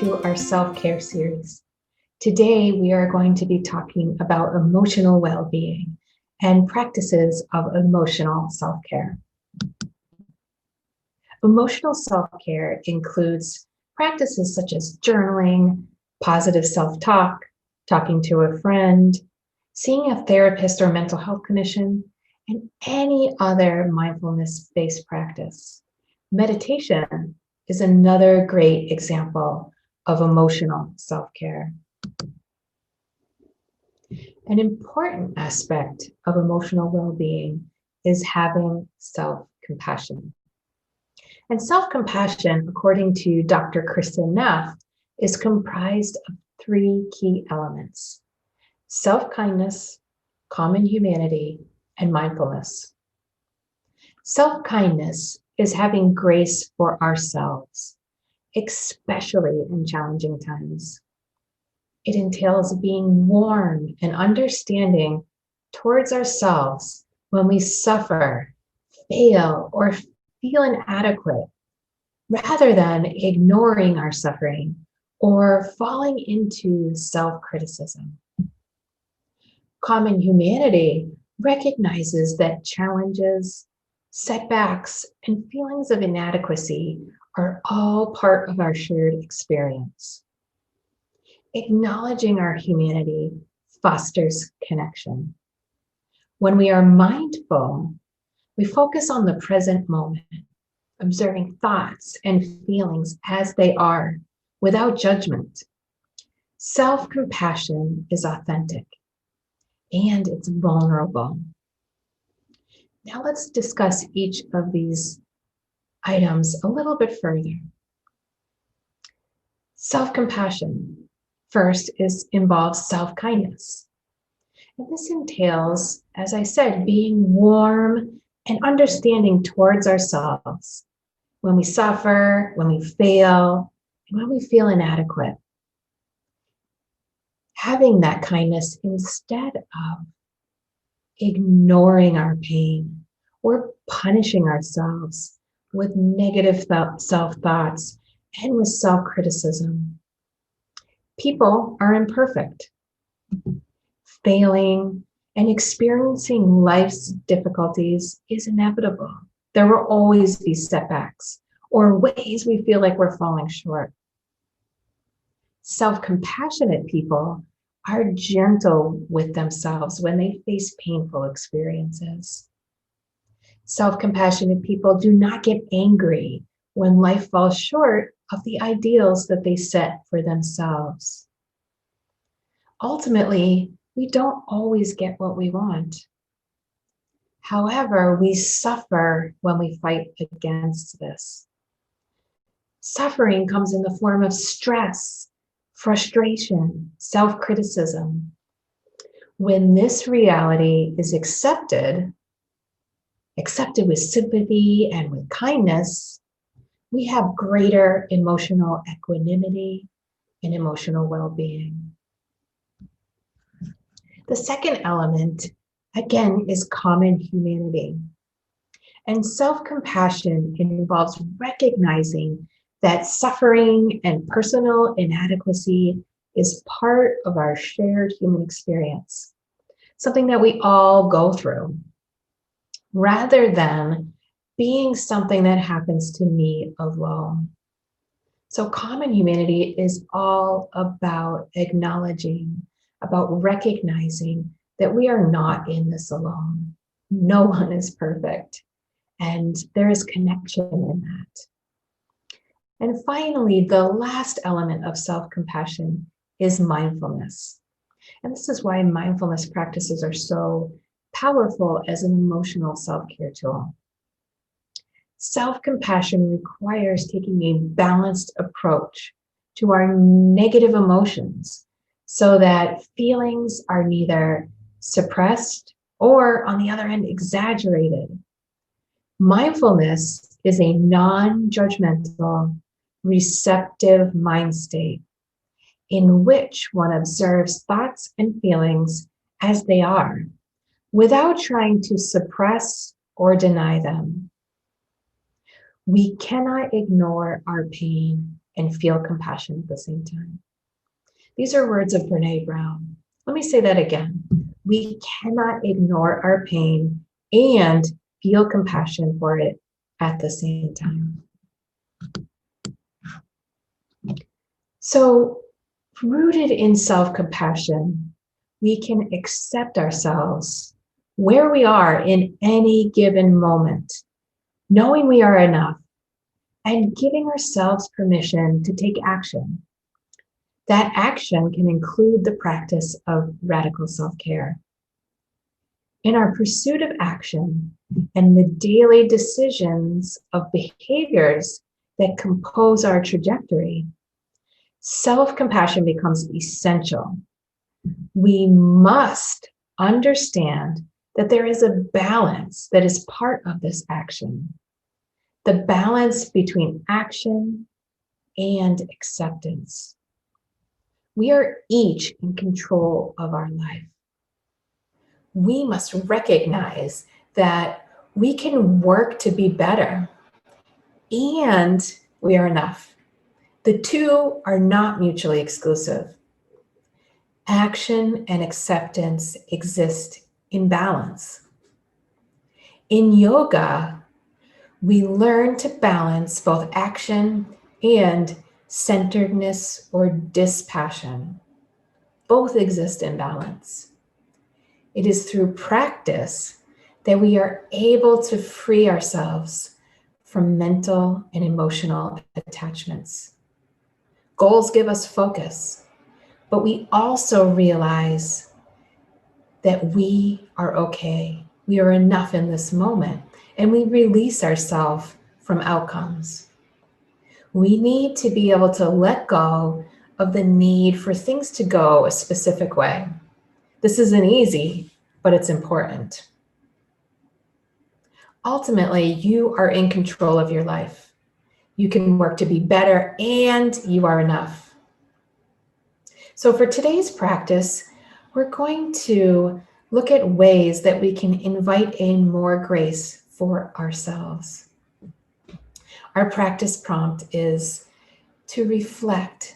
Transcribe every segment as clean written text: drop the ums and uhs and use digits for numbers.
to our self-care series. Today, we are going to be talking about emotional well-being and practices of emotional self-care. Emotional self-care includes practices such as journaling, positive self-talk, talking to a friend, seeing a therapist or mental health clinician, and any other mindfulness-based practice. Meditation is another great example of emotional self-care. An important aspect of emotional well-being is having self-compassion. And self-compassion, according to Dr. Kristen Neff, is comprised of three key elements: self-kindness, common humanity, and mindfulness. Self-kindness is having grace for ourselves, especially in challenging times. It entails being warm and understanding towards ourselves when we suffer, fail, or feel inadequate, rather than ignoring our suffering or falling into self-criticism. Common humanity recognizes that challenges, setbacks, and feelings of inadequacy are all part of our shared experience. Acknowledging our humanity fosters connection. When we are mindful, we focus on the present moment, observing thoughts and feelings as they are, without judgment. Self-compassion is authentic and it's vulnerable. Now let's discuss each of these items a little bit further. Self-compassion first involves self-kindness. And this entails, as I said, being warm and understanding towards ourselves when we suffer, when we fail, and when we feel inadequate. Having that kindness instead of ignoring our pain or punishing ourselves with negative self-thoughts and with self-criticism. People are imperfect. Failing and experiencing life's difficulties is inevitable. There will always be setbacks or ways we feel like we're falling short. Self-compassionate people are gentle with themselves when they face painful experiences. Self-compassionate people do not get angry when life falls short of the ideals that they set for themselves. Ultimately, we don't always get what we want. However, we suffer when we fight against this. Suffering comes in the form of stress, frustration, self-criticism. When this reality is accepted with sympathy and with kindness, we have greater emotional equanimity and emotional well-being. The second element, again, is common humanity. And self-compassion involves recognizing that suffering and personal inadequacy is part of our shared human experience, something that we all go through, rather than being something that happens to me alone. So common humanity is all about acknowledging, about recognizing that we are not in this alone. No one is perfect, and there is connection in that. And finally, the last element of self-compassion is mindfulness. And this is why mindfulness practices are so powerful as an emotional self-care tool. Self-compassion requires taking a balanced approach to our negative emotions so that feelings are neither suppressed or, on the other hand, exaggerated. Mindfulness is a non-judgmental, receptive mind state in which one observes thoughts and feelings as they are, without trying to suppress or deny them. We cannot ignore our pain and feel compassion at the same time. These are words of Brene Brown. Let me say that again. We cannot ignore our pain and feel compassion for it at the same time. So, rooted in self-compassion, we can accept ourselves where we are in any given moment, knowing we are enough, and giving ourselves permission to take action. That action can include the practice of radical self-care. In our pursuit of action and the daily decisions of behaviors that compose our trajectory, self-compassion becomes essential. We must understand that there is a balance that is part of this action. The balance between action and acceptance. We are each in control of our life. We must recognize that we can work to be better and we are enough. The two are not mutually exclusive. Action and acceptance exist in balance. In yoga, we learn to balance both action and centeredness or dispassion. Both exist in balance. It is through practice that we are able to free ourselves from mental and emotional attachments. Goals give us focus, but we also realize that we are okay. We are enough in this moment, and we release ourselves from outcomes. We need to be able to let go of the need for things to go a specific way. This isn't easy, but it's important. Ultimately, you are in control of your life. You can work to be better, and you are enough. So for today's practice, we're going to look at ways that we can invite in more grace for ourselves. Our practice prompt is to reflect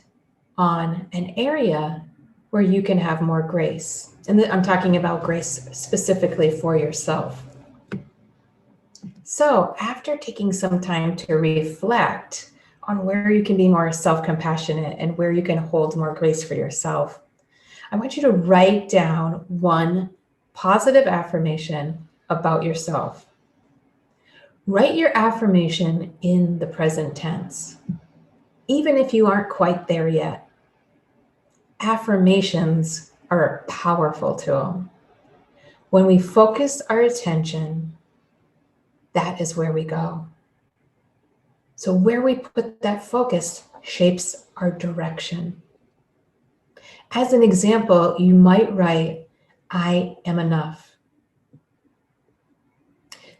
on an area where you can have more grace. And I'm talking about grace specifically for yourself. So after taking some time to reflect on where you can be more self-compassionate and where you can hold more grace for yourself, I want you to write down one positive affirmation about yourself. Write your affirmation in the present tense, even if you aren't quite there yet. Affirmations are a powerful tool. When we focus our attention, that is where we go. So where we put that focus shapes our direction. As an example, you might write, I am enough.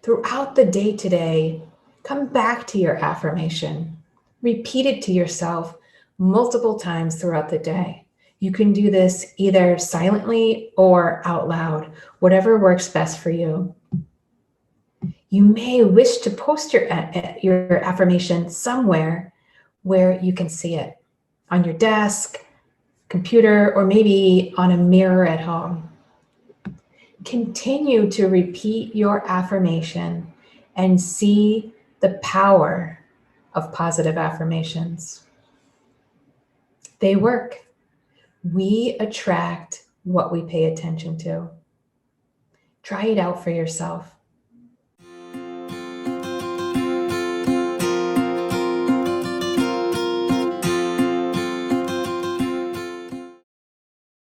Throughout the day today, come back to your affirmation. Repeat it to yourself multiple times throughout the day. You can do this either silently or out loud, whatever works best for you. You may wish to post your affirmation somewhere where you can see it, on your desk, computer, or maybe on a mirror at home. Continue to repeat your affirmation and see the power of positive affirmations. They work. We attract what we pay attention to. Try it out for yourself.